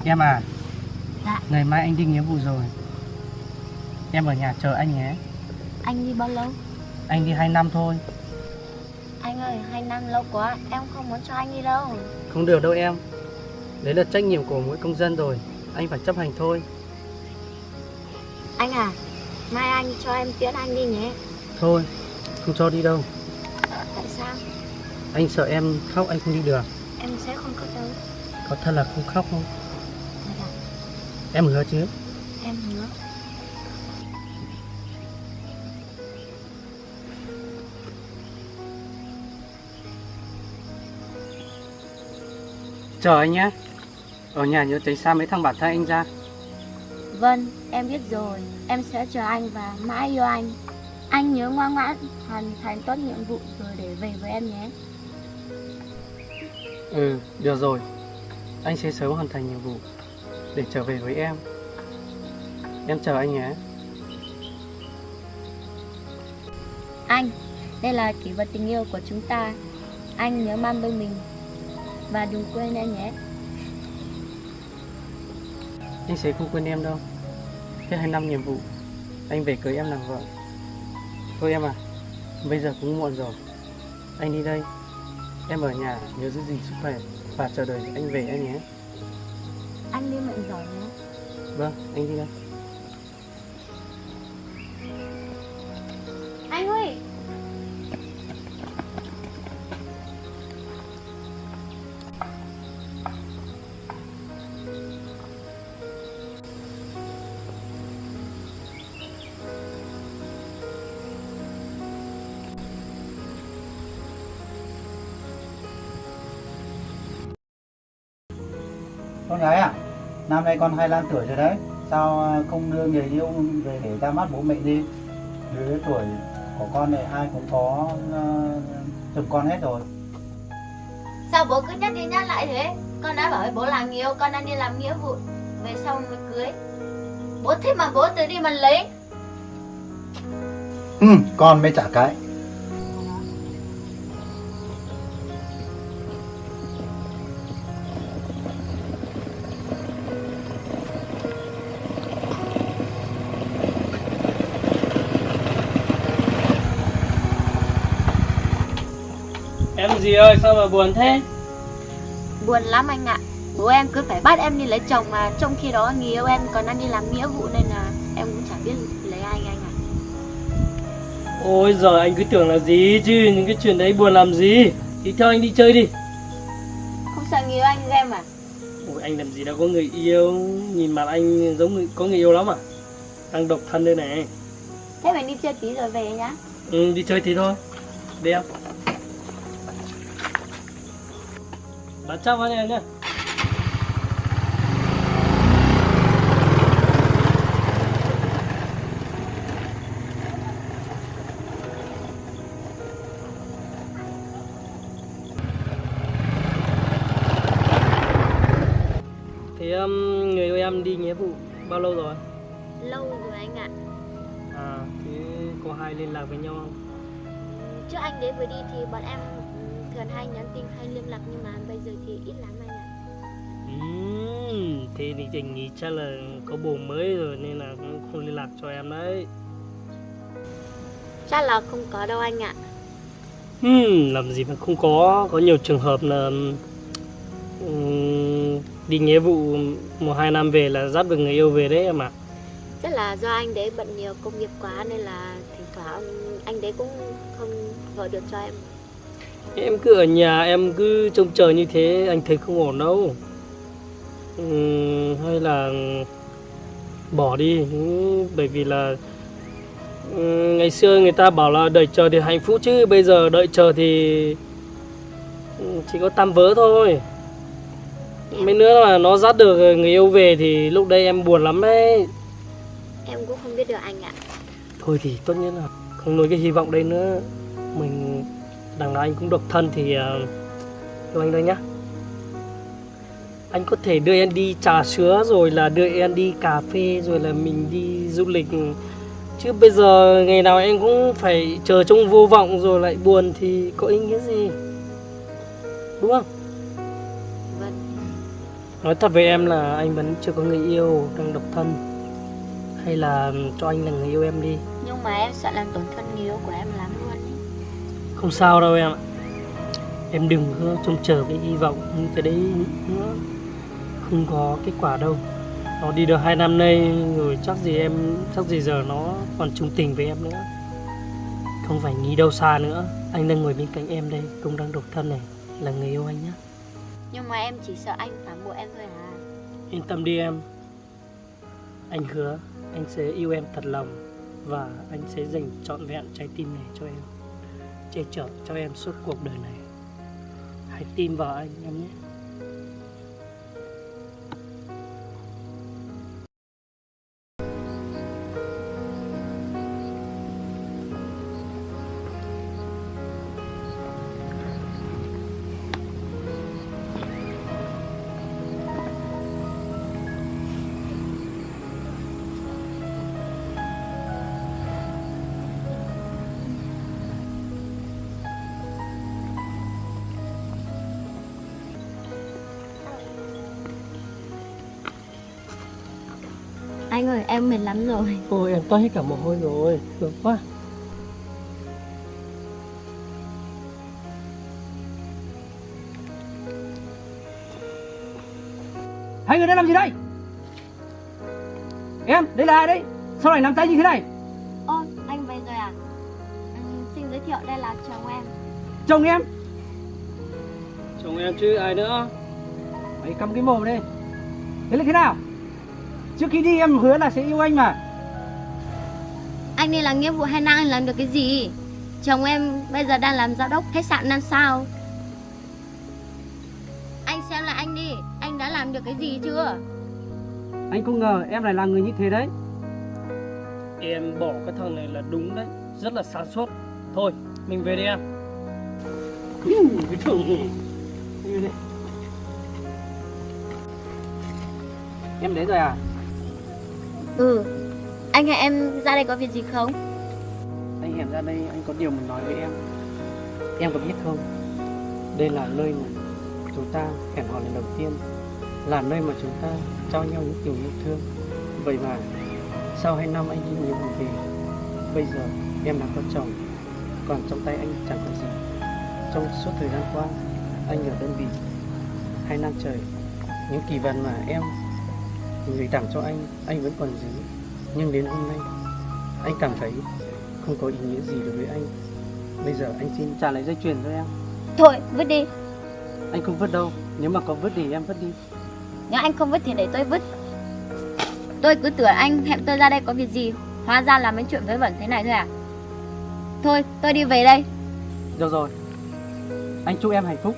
Em à, Dạ. ngày mai anh đi nghĩa vụ rồi. Em ở nhà chờ anh nhé. Anh đi bao lâu? Anh đi 2 năm thôi. Anh ơi, 2 năm lâu quá, em không muốn cho anh đi đâu. Không được đâu em. Đấy là trách nhiệm của mỗi công dân rồi. Anh phải chấp hành thôi. Anh à, mai anh cho em tiễn anh đi nhé. Thôi, không cho đi đâu. Tại sao? Anh sợ em khóc anh không đi được. Em sẽ không khóc đâu. Có thật là không khóc không? Thật à? Em hứa chứ? Em hứa. Chờ anh nhé. Ở nhà nhớ tránh xa mấy thằng bạn thân anh ra. Vâng, em biết rồi. Em sẽ chờ anh và mãi yêu anh. Anh nhớ ngoan ngoãn hoàn thành tốt nhiệm vụ rồi để về với em nhé. Ừ, được rồi. Anh sẽ sớm hoàn thành nhiệm vụ để trở về với em. Em chờ anh nhé. Anh, đây là kỷ vật tình yêu của chúng ta. Anh nhớ mang bên mình và đừng quên em nhé. Anh sẽ không quên em đâu. Hết 2 năm nhiệm vụ, anh về cưới em làm vợ. Thôi em à, bây giờ cũng muộn rồi. Anh đi đây. Em ở nhà nhớ giữ gìn sức khỏe và chờ đợi anh về em nhé. Anh đi mệnh giỏi nhé. Vâng, anh đi đây. Anh ơi! Con gái à, năm nay con 25 tuổi rồi đấy. Sao không đưa người yêu về để ra mắt bố mẹ đi? Lứa tuổi của con này ai cũng có chồng con hết rồi. Sao bố cứ nhắc đi nhắc lại thế? Con đã bảo với bố làm nhiều, con đang đi làm nghĩa vụ. Về sau mới cưới. Bố thích mà bố tự đi mà lấy. Con mới trả cái. Em gì ơi, sao mà buồn thế? Buồn lắm anh ạ. Bố em cứ phải bắt em đi lấy chồng mà trong khi đó người yêu em còn đang đi làm nghĩa vụ nên là em cũng chẳng biết lấy ai anh ạ. Ôi giời, anh cứ tưởng là gì chứ, những cái chuyện đấy buồn làm gì. Thì theo anh đi chơi đi. Không sợ người yêu anh ghen à? Ôi anh làm gì đã có người yêu. Nhìn mặt anh giống có người yêu lắm à. Đang độc thân đây này. Thế mình đi chơi tí rồi về nhá. Ừ, đi chơi tí thôi. Đi em. Bán chắc vào nha. Thế người yêu em đi nghĩa vụ bao lâu rồi? Lâu rồi anh ạ. À, thế có hay liên lạc với nhau không? Trước anh đấy vừa đi thì bọn em thường hay nhắn tin hay liên lạc nhưng mà bây giờ thì ít lắm anh ạ. Thế thì Trình nghĩ chắc là có bồ mới rồi nên là cũng không liên lạc cho em đấy. Chắc là không có đâu anh ạ. Làm gì mà không có nhiều trường hợp là đi nghĩa vụ 1-2 năm về là dắt được người yêu về đấy em ạ. Chắc là do anh đấy bận nhiều công việc quá nên là thỉnh thoảng anh đấy cũng không gọi được cho em. Em cứ ở nhà em cứ trông chờ như thế anh thấy không ổn đâu. Hay là bỏ đi. Bởi vì là ngày xưa người ta bảo là đợi chờ thì hạnh phúc chứ bây giờ đợi chờ thì chỉ có tăm vớ thôi. Mấy nữa là nó dắt được người yêu về thì lúc đây em buồn lắm đấy. Em cũng không biết được anh ạ. Thôi thì tốt nhất là không nuôi cái hy vọng đây nữa. Mình đằng nào anh cũng độc thân thì cho anh đây nhá. Anh có thể đưa em đi trà sữa rồi là đưa em đi cà phê rồi là mình đi du lịch. Chứ bây giờ ngày nào em cũng phải chờ trong vô vọng rồi lại buồn thì có ý nghĩa gì. Đúng không? Vâng. Nói thật với em là anh vẫn chưa có người yêu, đang độc thân. Hay là cho anh là người yêu em đi. Nhưng mà em sợ làm tổn thương người yêu của em lắm luôn ý. Không sao đâu em ạ. Em đừng có trông chờ cái hy vọng như cái đấy nữa. Không có kết quả đâu. Nó đi được 2 năm nay rồi, chắc gì giờ nó còn chung tình với em nữa. Không phải nghĩ đâu xa nữa. Anh đang ngồi bên cạnh em đây, cũng đang độc thân này, là người yêu anh nhé. Nhưng mà em chỉ sợ anh phản bội em thôi à. Yên tâm đi em. Anh hứa anh sẽ yêu em thật lòng. Và anh sẽ dành trọn vẹn trái tim này cho em, che chở cho em suốt cuộc đời này. Hãy tin vào anh em nhé. Anh ơi, em mệt lắm rồi. Ôi em toát hết cả mồ hôi rồi, sướng quá. Hai người đang làm gì đây? Em, đây là ai đấy? Sao lại nắm tay như thế này? Ôi, anh về rồi à? Xin giới thiệu đây là chồng em. Chồng em? Chồng em chứ ai nữa. Mày cắm cái mồm đây. Thế là thế nào? Trước khi đi em hứa là sẽ yêu anh mà. Anh đi làm nghĩa vụ hay năng anh làm được cái gì? Chồng em bây giờ đang làm giám đốc khách sạn 5 sao. Anh xem lại anh đi, anh đã làm được cái gì chưa? Anh không ngờ em lại là người như thế đấy. Em bỏ cái thằng này là đúng đấy, rất là sáng suốt. Thôi, mình về đi em. Cái thằng gì? Em đến rồi à? Ừ. Anh hay em ra đây có việc gì không? Anh hẹn ra đây anh có điều muốn nói với em. Em có biết không? Đây là nơi mà chúng ta hẹn hò lần đầu tiên, là nơi mà chúng ta trao nhau những tình yêu thương. Vậy mà sau 2 năm anh đi nhiệm vụ về, bây giờ em đã có chồng, còn trong tay anh chẳng có gì. Trong suốt thời gian qua anh ở đơn vị 2 năm trời, những kỳ vọng mà em gửi tặng cho anh vẫn còn giữ. Nhưng đến hôm nay anh cảm thấy không có ý nghĩa gì đối với anh. Bây giờ anh xin trả lại dây chuyền cho em. Thôi, vứt đi. Anh không vứt đâu, nếu mà có vứt thì em vứt đi. Nếu anh không vứt thì để tôi vứt. Tôi cứ tưởng anh hẹn tôi ra đây có việc gì, hóa ra là mấy chuyện vớ vẩn thế này thôi à? Thôi, tôi đi về đây. Được rồi, anh chúc em hạnh phúc.